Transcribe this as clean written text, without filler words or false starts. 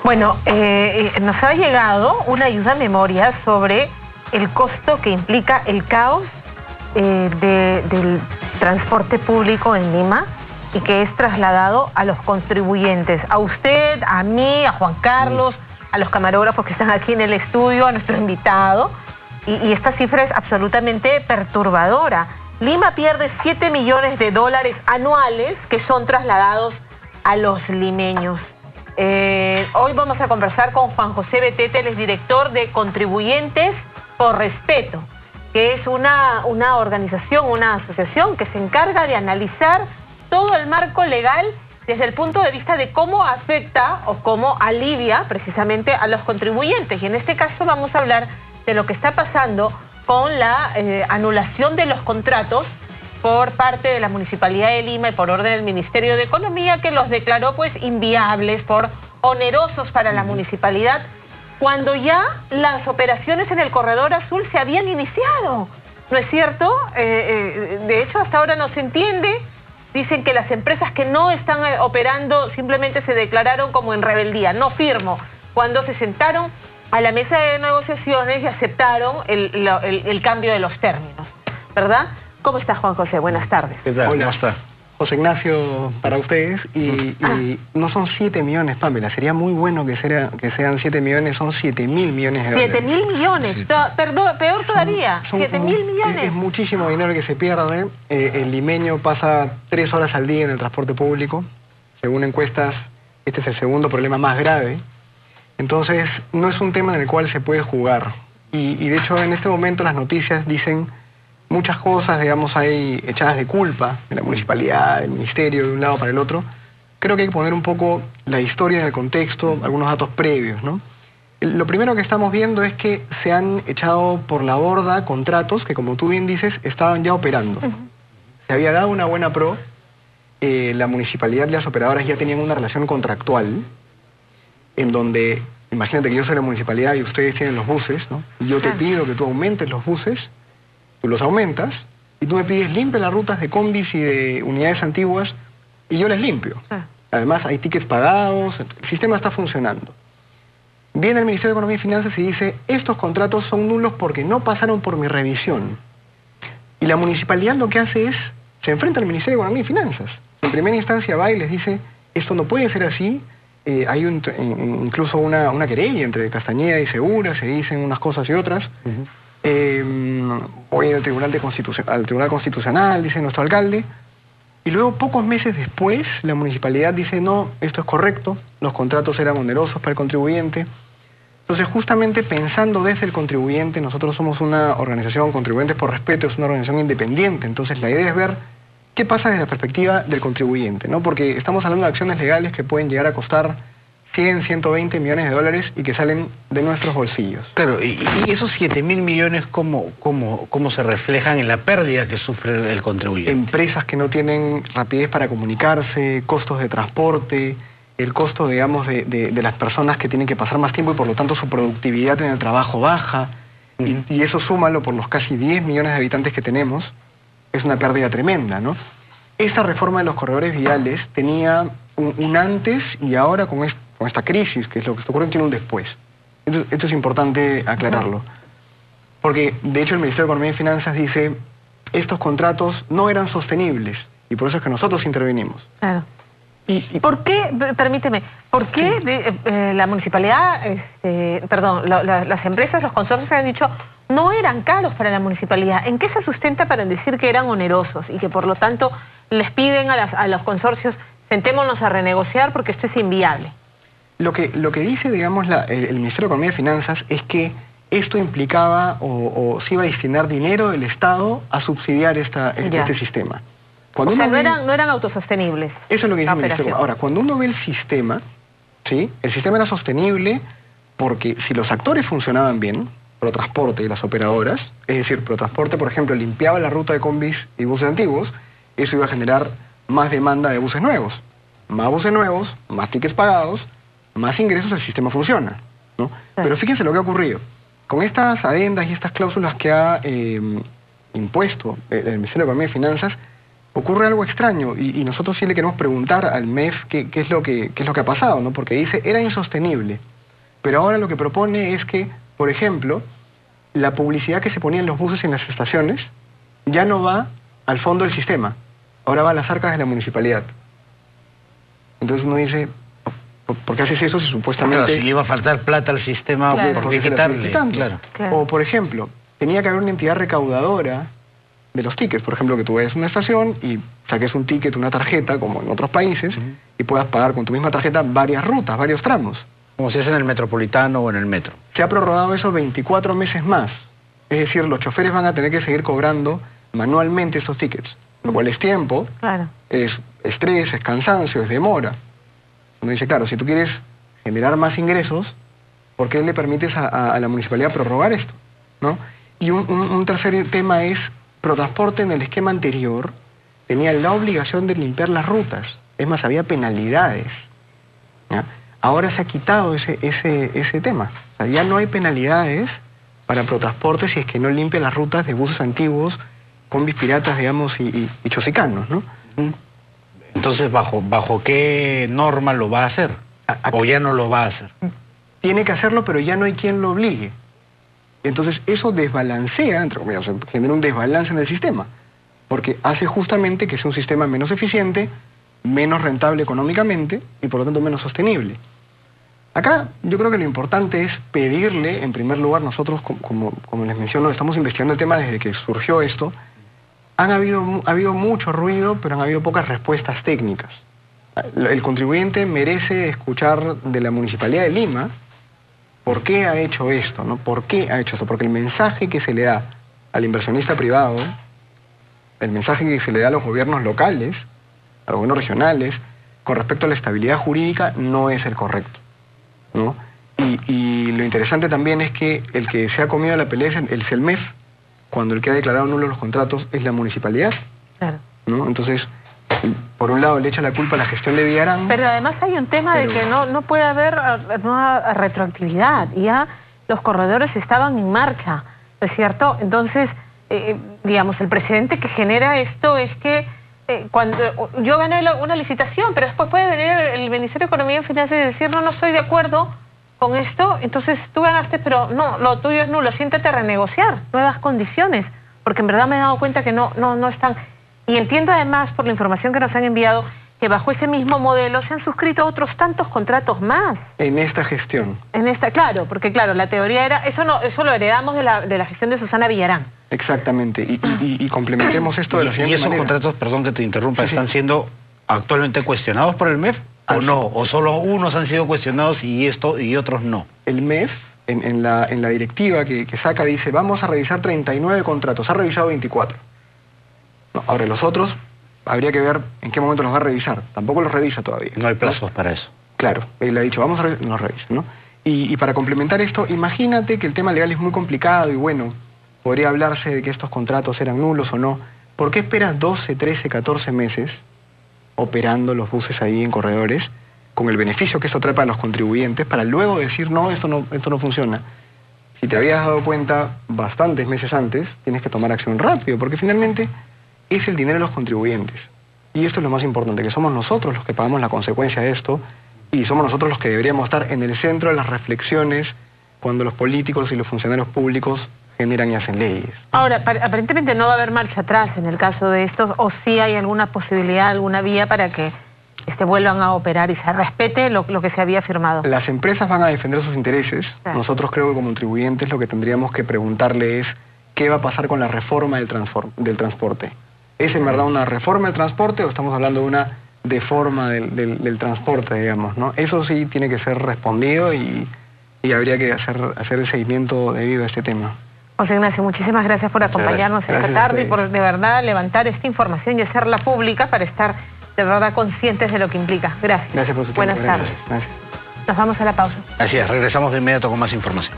Bueno, nos ha llegado una ayuda a memoria sobre el costo que implica el caos del transporte público en Lima y que es trasladado a los contribuyentes, a usted, a mí, a Juan Carlos, a los camarógrafos que están aquí en el estudio, a nuestro invitado, y esta cifra es absolutamente perturbadora. Lima pierde $7 millones anuales que son trasladados a los limeños. Hoy vamos a conversar con Juan José Betete, el director de Contribuyentes por Respeto, que es una organización, una asociación que se encarga de analizar todo el marco legal desde el punto de vista de cómo afecta o cómo alivia precisamente a los contribuyentes. Y en este caso vamos a hablar de lo que está pasando con la anulación de los contratos por parte de la Municipalidad de Lima y por orden del Ministerio de Economía, que los declaró pues inviables, por onerosos para la municipalidad, cuando ya las operaciones en el Corredor Azul se habían iniciado. ¿No es cierto? De hecho, hasta ahora no se entiende. Dicen que las empresas que no están operando simplemente se declararon como en rebeldía, no firmo, cuando se sentaron a la mesa de negociaciones y aceptaron el cambio de los términos, ¿verdad? ¿Cómo estás, Juan José? Buenas tardes. ¿Qué tal? Hola. ¿Cómo está? José Ignacio, para ustedes, y no son 7 millones, Pamela, sería muy bueno que sean 7 millones, son 7.000 millones de dólares. 7.000 millones, Sí. Perdón, peor todavía, 7.000 millones. Es muchísimo dinero que se pierde. El limeño pasa 3 horas al día en el transporte público. Según encuestas, este es el segundo problema más grave. Entonces, no es un tema en el cual se puede jugar. Y de hecho, en este momento las noticias dicen muchas cosas, digamos, hay echadas de culpa de la municipalidad, del ministerio, de un lado para el otro. Creo que hay que poner un poco la historia en el contexto, algunos datos previos, ¿no? Lo primero que estamos viendo es que se han echado por la borda contratos que, como tú bien dices, estaban ya operando. Se había dado una buena pro, la municipalidad y las operadoras ya tenían una relación contractual, en donde, imagínate que yo soy la municipalidad y ustedes tienen los buses, ¿no? Y yo te pido que tú aumentes los buses, tú los aumentas, y tú me pides limpia las rutas de combis y de unidades antiguas, y yo las limpio. Además, hay tickets pagados, el sistema está funcionando. Viene el Ministerio de Economía y Finanzas y dice, estos contratos son nulos porque no pasaron por mi revisión. Y la municipalidad lo que hace es, se enfrenta al Ministerio de Economía y Finanzas. En primera instancia va y les dice, esto no puede ser así, hay incluso una querella entre Castañeda y Segura, se dicen unas cosas y otras. Voy al Tribunal Constitucional, dice nuestro alcalde, y luego pocos meses después la municipalidad dice no, esto es correcto, los contratos eran onerosos para el contribuyente. Entonces, justamente pensando desde el contribuyente, nosotros somos una organización, Contribuyentes por Respeto, es una organización independiente, entonces la idea es ver qué pasa desde la perspectiva del contribuyente, ¿no? Porque estamos hablando de acciones legales que pueden llegar a costar 100, 120 millones de dólares y que salen de nuestros bolsillos. Claro, y esos 7.000 millones, ¿cómo se reflejan en la pérdida que sufre el contribuyente? Empresas que no tienen rapidez para comunicarse, costos de transporte, el costo, digamos, de las personas que tienen que pasar más tiempo y por lo tanto su productividad en el trabajo baja, y eso súmalo por los casi 10 millones de habitantes que tenemos, es una pérdida tremenda, ¿no? Esta reforma de los corredores viales tenía un antes y ahora con esta crisis, que es lo que está ocurriendo, tiene un después. Esto es importante aclararlo. Porque, de hecho, el Ministerio de Economía y Finanzas dice, estos contratos no eran sostenibles, y por eso es que nosotros intervenimos. Claro. ¿Por qué, permíteme, por qué la municipalidad, las empresas, los consorcios han dicho no eran caros para la municipalidad? ¿En qué se sustenta para decir que eran onerosos y que por lo tanto les piden a los consorcios sentémonos a renegociar porque esto es inviable? Lo que dice, digamos, el Ministerio de Economía y Finanzas es que esto implicaba o se iba a destinar dinero del Estado a subsidiar este sistema. Cuando no eran autosostenibles. Eso es lo que dice el Ministerio. Ahora, cuando uno ve el sistema, ¿sí? El sistema era sostenible porque si los actores funcionaban bien, Protransporte y las operadoras, es decir, Protransporte, por ejemplo, limpiaba la ruta de combis y buses antiguos, eso iba a generar más demanda de buses nuevos. Más buses nuevos, más tickets pagados, más ingresos, el sistema funciona, ¿no? Sí. Pero fíjense lo que ha ocurrido. Con estas adendas y estas cláusulas que ha impuesto el Ministerio de Economía y Finanzas, ocurre algo extraño y nosotros sí le queremos preguntar al MEF qué es lo que ha pasado, ¿no? Porque dice, era insostenible, pero ahora lo que propone es que, por ejemplo, la publicidad que se ponía en los buses y en las estaciones ya no va al fondo del sistema, ahora va a las arcas de la municipalidad. Entonces uno dice, ¿por qué haces eso si supuestamente... Claro, si le iba a faltar plata al sistema, claro, ¿por qué quitarle? Claro. O, por ejemplo, tenía que haber una entidad recaudadora de los tickets. Por ejemplo, que tú vayas a una estación y saques un ticket, una tarjeta, como en otros países, y puedas pagar con tu misma tarjeta varias rutas, varios tramos. Como si es en el metropolitano o en el metro. Se ha prorrogado eso 24 meses más. Es decir, los choferes van a tener que seguir cobrando manualmente esos tickets, lo cual es tiempo, claro, es estrés, es cansancio, es demora. Uno dice, claro, si tú quieres generar más ingresos, ¿por qué le permites a la municipalidad prorrogar esto? ¿No? Y un tercer tema es, Protransporte en el esquema anterior tenía la obligación de limpiar las rutas. Es más, había penalidades, ¿ya? Ahora se ha quitado ese tema. O sea, ya no hay penalidades para Protransporte si es que no limpia las rutas de buses antiguos, combis piratas, digamos, y chosicanos, ¿no? Entonces, ¿bajo qué norma lo va a hacer? ¿O ya no lo va a hacer? Tiene que hacerlo, pero ya no hay quien lo obligue. Entonces, eso desbalancea, entre comillas, genera un desbalance en el sistema, porque hace justamente que sea un sistema menos eficiente, menos rentable económicamente y por lo tanto menos sostenible. Acá yo creo que lo importante es pedirle, en primer lugar, nosotros, como les menciono, estamos investigando el tema desde que surgió esto. Ha habido mucho ruido, pero han habido pocas respuestas técnicas. El contribuyente merece escuchar de la Municipalidad de Lima por qué ha hecho esto, ¿no? ¿Por qué ha hecho esto? Porque el mensaje que se le da al inversionista privado, el mensaje que se le da a los gobiernos locales, a los gobiernos regionales, con respecto a la estabilidad jurídica, no es el correcto, ¿no? Y lo interesante también es que el que se ha comido la pelea es el MEF, cuando el que ha declarado nulos los contratos es la municipalidad, claro, ¿no? Entonces, por un lado le echa la culpa a la gestión de Villarán. Pero además hay un tema de que no puede haber nueva retroactividad. Ya los corredores estaban en marcha, ¿no es cierto? Entonces, digamos, el precedente que genera esto es que cuando yo gané una licitación, pero después puede venir el Ministerio de Economía y Finanzas y decir, no estoy de acuerdo con esto, entonces tú ganaste, pero no, lo tuyo es nulo, siéntate a renegociar nuevas condiciones, porque en verdad me he dado cuenta que no están... Y entiendo además, por la información que nos han enviado, que bajo ese mismo modelo se han suscrito otros tantos contratos más. En esta gestión. Claro, porque claro, la teoría era, eso lo heredamos de la gestión de Susana Villarán. Exactamente, y complementemos esto de la siguiente manera. ¿Y esos contratos, perdón que te interrumpa, están siendo actualmente cuestionados por el MEF o no? ¿O solo unos han sido cuestionados y otros no? El MEF, en la directiva que saca, dice, vamos a revisar 39 contratos, ha revisado 24. No, ahora los otros, habría que ver en qué momento los va a revisar. Tampoco los revisa todavía. No hay plazos para eso. Claro, él ha dicho, vamos a revisar, nos revisa, ¿no? Y para complementar esto, imagínate que el tema legal es muy complicado y bueno, podría hablarse de que estos contratos eran nulos o no. ¿Por qué esperas 12, 13, 14 meses operando los buses ahí en corredores, con el beneficio que esto trae para los contribuyentes, para luego decir, no, esto no funciona? Si te habías dado cuenta bastantes meses antes, tienes que tomar acción rápido, porque finalmente es el dinero de los contribuyentes. Y esto es lo más importante, que somos nosotros los que pagamos la consecuencia de esto, y somos nosotros los que deberíamos estar en el centro de las reflexiones cuando los políticos y los funcionarios públicos generan y hacen leyes. Ahora, aparentemente no va a haber marcha atrás en el caso de estos, o sí hay alguna posibilidad, alguna vía para que vuelvan a operar y se respete lo que se había firmado. Las empresas van a defender sus intereses. Claro. Nosotros creo que como contribuyentes lo que tendríamos que preguntarle es ¿qué va a pasar con la reforma del transporte? ¿Es en verdad una reforma del transporte o estamos hablando de una deforma del transporte, digamos, ¿no? Eso sí tiene que ser respondido y habría que hacer el seguimiento debido a este tema. José Ignacio, muchísimas gracias por acompañarnos esta tarde y por de verdad levantar esta información y hacerla pública para estar de verdad conscientes de lo que implica. Gracias. Gracias por su tiempo. Buenas tardes. Gracias. Nos vamos a la pausa. Así es, regresamos de inmediato con más información.